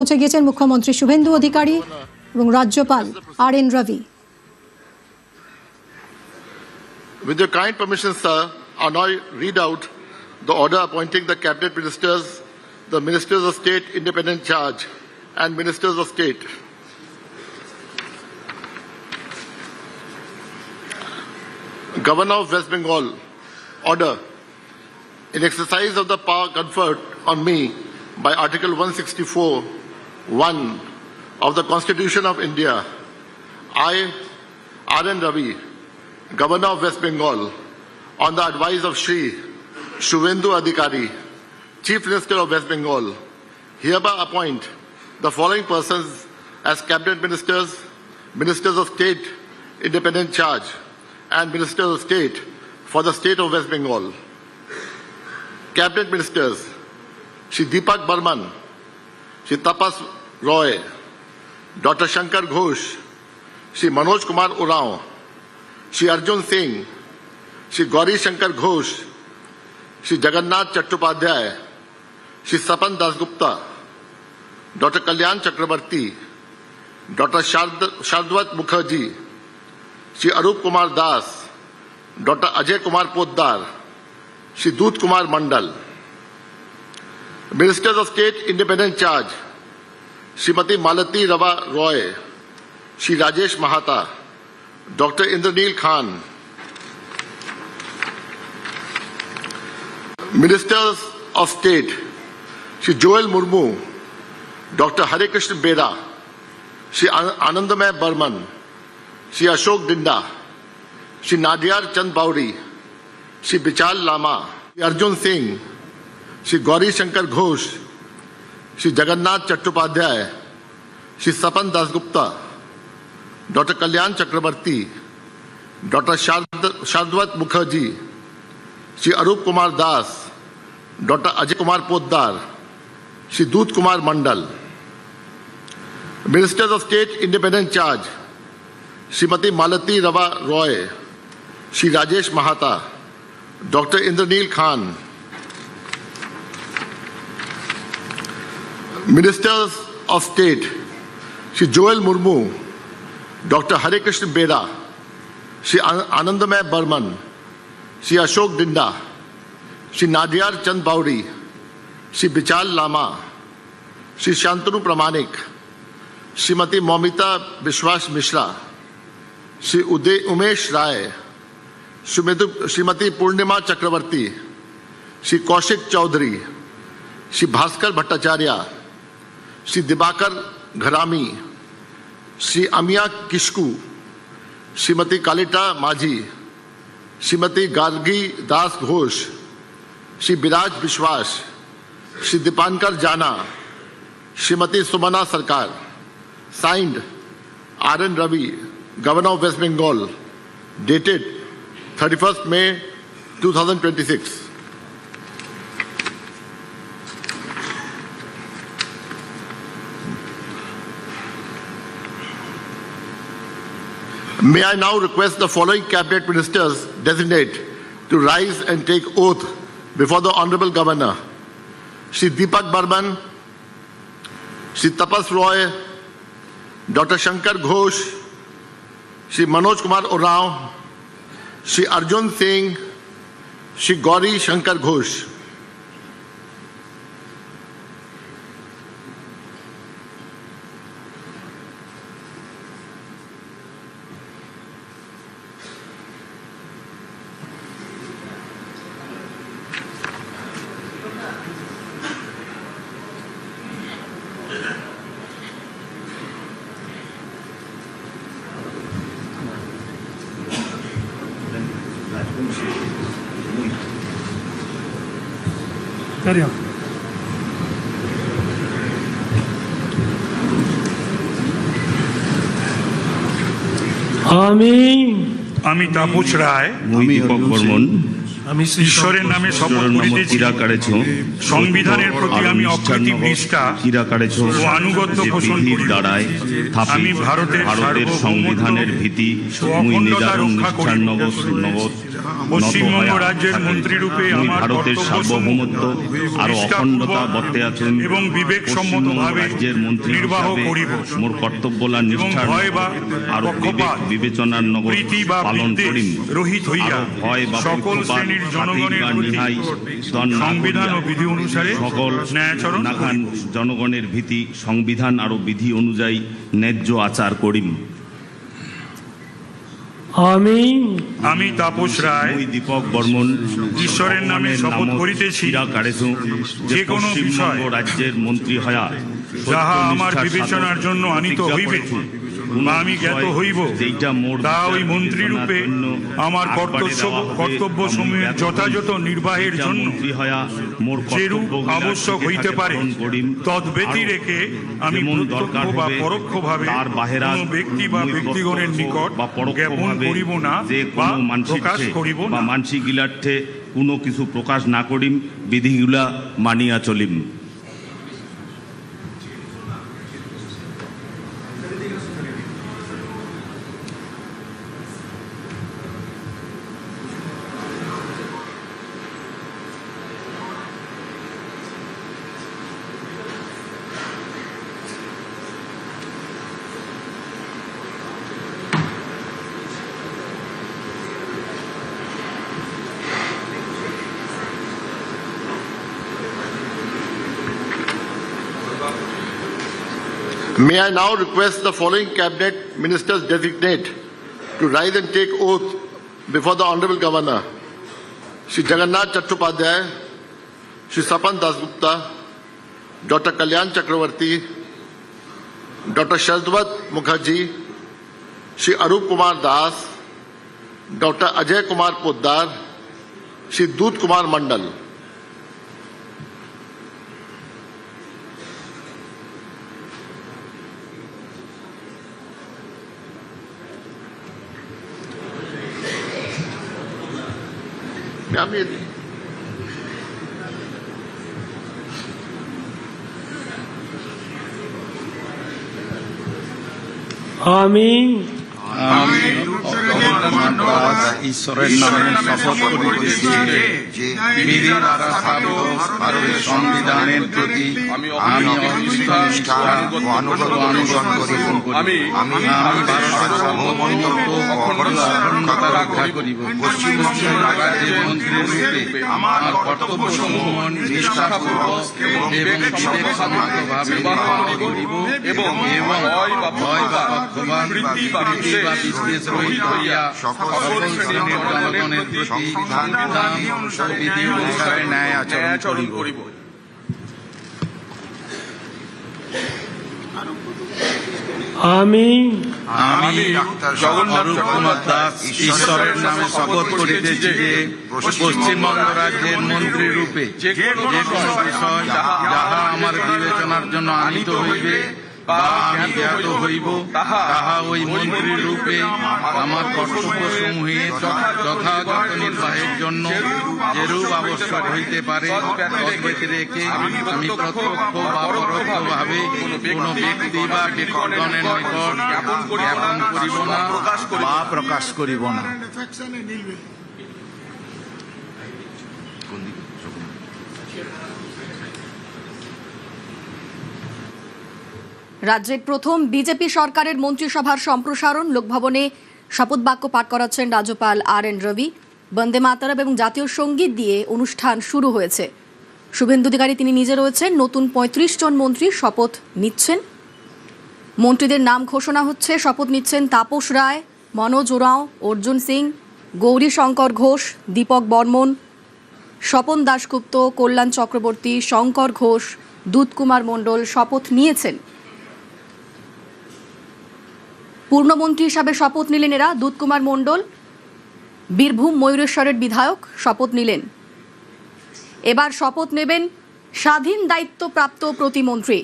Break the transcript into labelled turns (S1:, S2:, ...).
S1: পৌঁছে গিয়েছেন মুখ্যমন্ত্রী শুভেন্দু অধিকারী এবং রাজ্যপাল RN Ravi।
S2: With your kind permission, sir, I now read out the order appointing the cabinet ministers, the ministers of state independent charge, and ministers of state. Governor of West Bengal, order. In exercise of the power conferred on me by Article 164(1) of the Constitution of India, I, RN Ravi, Governor of West Bengal, on the advice of Shri Shubhendu Adhikari, Chief Minister of West Bengal, hereby appoint the following persons as cabinet ministers, ministers of state, independent charge, and ministers of state for the state of West Bengal. Cabinet ministers: Shri Deepak Burman, Shri Tapas Roy, Dr. Shankar Ghosh, Shri Manoj Kumar Urao, Shri Arjun Singh, Shri Gauri Shankar Ghosh, Shri Jagannath Chattopadhyay, Shri Sapan Dasgupta, Dr. Kalyan Chakrabarti, Dr. Shardwat Mukherjee, Shri Arup Kumar Das, Dr. Ajay Kumar Poddar, Shri Dut Kumar Mandal. Ministers of State Independent Charge: Srimati Malati Rava Roy, Shri Rajesh Mahata, Dr. Indraneel Khan. Ministers of State: Shri Joel Murmu, Dr. Hare Krishna Bera, Shri Anandamay Burman, Shri Ashok Dinda, Shri Nadiyar Chand Bauri, Shri Bichal Lama, Shri Arjun Singh, Shri Gauri Shankar Ghosh, Shri Jagannath Chattopadhyay, Shri Sapan Dasgupta, Dr. Kalyan Chakrabarti, Dr. Shardwat Mukherjee, Shri Arup Kumar Das, Dr. Ajay Kumar Poddar, Shri Dut Kumar Mandal. Ministers of State Independent Charge: Srimati Malati Rava Roy, Shri Rajesh Mahata, Dr. Indraneel Khan. Ministers of State: Shri Joel Murmu, Dr. Hare Krishna Bera, Shri Anandamay Burman, Shri Ashok Dinda, Shri Nadiyar Chand Bauri, Shri Bichal Lama, Shri Shantanu Pramanik, Srimati Momita Bishwas Mishra, Shri Umesh Rai, Srimati Purnima Chakravarti, Shri Kaushik Chaudhary, Shri Bhaskar Bhattacharya, Shri Dibakar Gharami, Shri Amiya Kishku, Srimati Kalita Majhi, Srimati Gargi Das Ghosh, Shri Biraj Bishwas, Shri Dipankar Jana, Srimati Sumana Sarkar. Signed, RN Ravi, Governor of West Bengal, dated 31st May 2026. May I now request the following cabinet ministers designate to rise and take oath before the Honorable Governor: Shri Deepak Burman, Shri Tapas Roy, Dr. Shankar Ghosh, Shri Manoj Kumar Urao, Shri Arjun Singh, Shri Gauri Shankar Ghosh.
S3: Carry on.
S4: আমি তাপস রায়,
S5: আমি দীপক বর্মন,
S4: আমি ঈশ্বরের নামে শপথ করিতেছি সংবিধানের প্রতি আমি অকৃত্রিম নিষ্ঠা ও আনুগত্য পোষণ করিব। আমি ভারতের
S5: সংবিধানের ভীতি
S4: ও অখণ্ডতা রক্ষা করিব। পশ্চিমবঙ্গ রাজ্যের মন্ত্রীরূপে আমার
S5: ভারতের সার্বভৌমত্ব আর অখণ্ডতা বর্তে আছেন
S4: এবং বিবেকসম্মতভাবে
S5: রাজ্যের মন্ত্রী
S4: নির্বাহ
S5: হিসাবে
S4: করিব।
S5: মোর কর্তব্যলা নিষ্ঠার
S4: ভয় বা
S5: আর
S4: পক্ষপাত,
S5: বিবেচনার নগর
S4: প্রীতি বা
S5: পালন
S4: বিদ্বেষ
S5: করিম।
S4: রহিত হইয়া
S5: আরো ভয় বা
S4: সকল
S5: পক্ষপাত,
S4: শ্রেণীর জনগণের
S5: খাতির বা
S4: প্রতি
S5: নিহাই স্তন না
S4: সংবিধান ও
S5: করিয়া
S4: বিধি অনুসারে
S5: সকল
S4: ন্যায়াচরণ
S5: নাখান জনগণের ভীতি সংবিধান আর বিধি অনুযায়ী ন্যায্য আচার করিম।
S4: আমি তাপস রায়
S5: ওই দীপক বর্মন
S4: ঈশ্বরের নামে শপথ করিতেছি যে কোনো বিষয়
S5: রাজ্যের মন্ত্রী হয়া
S4: যাহা আমার বিবেচনার জন্য আনিত হইবে বা আমি জ্ঞাত হইব তা ওই মন্ত্রীরূপে আমার কর্তব্য সমূহের যথাযথ নির্বাহের জন্য যেরূপ আবশ্যক হইতে পারে তদ ব্যতিরেকে আমি প্রত্যক্ষ বা পরোক্ষভাবে কোনো ব্যক্তি বা ব্যক্তিগণের নিকট জ্ঞাপন করিব না বা প্রকাশ করিব না।
S5: মানসিক গিলার্থে কোনো কিছু প্রকাশ না করিম, বিধিগুলা মানিয়া চলিম।
S2: May I now request the following cabinet ministers designate to rise and take oath before the Honorable Governor: Shri Jagannath Chattopadhyay, Shri Sapan Dasgupta, Dr. Kalyan Chakravarti, Dr. Shazwat Mukherjee, Shri Arup Kumar Das, Dr. Ajay Kumar Poddar, Shri Dut Kumar Mandal.
S6: আমি ঈশ্বরের নামে শপথ করিতেছি যে বিধি দ্বারা স্থাপিত ভারতের সংবিধানের প্রতি আমি অনিষ্ঠা ও অনুগত করিব। আমি ভারতের সার্বভৌমত্ব ও অখণ্ডতা রক্ষা করিব। পশ্চিমবঙ্গ রাজ্যের মন্ত্রীর রূপে আমার কর্তব্যসমূহ নিষ্ঠাপূর্বক এবং বিবেকসম্মতভাবে নির্বাহ করিব এবং ভয় বা পক্ষপাত, প্রীতি বা বিদ্বেষ রহিত হইয়া সকল শ্রেণীর জনগণের প্রতি সংবিধান ও বিধি অনুসারে ন্যায় আচরণ করিব।
S7: আমি
S6: অরূপ কুমার দাস ঈশ্বরের নামে শপথ করিতেছি যে পশ্চিমবঙ্গ রাজ্যের মন্ত্রী রূপে যে কোনো বিষয় যাহা আমার বিবেচনার জন্য আনিত হইবে বা আমি জ্ঞাত হইব তাহা ওই মন্ত্রী রূপে আমার কর্তব্য সমূহে যথাযথ নির্বাহের জন্য যেরূপ আবশ্যক হইতে পারে তদ্ব্যতিরেকে আমি প্রত্যক্ষ বা পরোক্ষভাবে কোনো ব্যক্তি বা ব্যক্তিগণের নিকট জ্ঞাপন করিব না বা প্রকাশ করিব না।
S1: রাজ্যের প্রথম বিজেপি সরকারের মন্ত্রিসভার সম্প্রসারণ লোকভবনে শপথ বাক্য পাঠ করাচ্ছেন রাজ্যপাল RN রবি। বন্দে মাতরম এবং জাতীয় সঙ্গীত দিয়ে অনুষ্ঠান শুরু হয়েছে। শুভেন্দু অধিকারী তিনি নিজে রয়েছেন। নতুন ৩৫ জন মন্ত্রী শপথ নিচ্ছেন। মন্ত্রীদের নাম ঘোষণা হচ্ছে। শপথ নিচ্ছেন তাপস রায়, মনোজ ওরাঁও, অর্জুন সিং, গৌরী শঙ্কর ঘোষ, দীপক বর্মন, স্বপন দাশগুপ্ত, কল্যাণ চক্রবর্তী, শঙ্কর ঘোষ, দুত কুমার মণ্ডল শপথ নিয়েছেন। পূর্ণমন্ত্রী হিসাবে শপথ নিলেন এরা। দুত কুমার মণ্ডল বীরভূম ময়ূরেশ্বরের বিধায়ক শপথ নিলেন। এবার শপথ নেবেন স্বাধীন দায়িত্বপ্রাপ্ত প্রতিমন্ত্রী।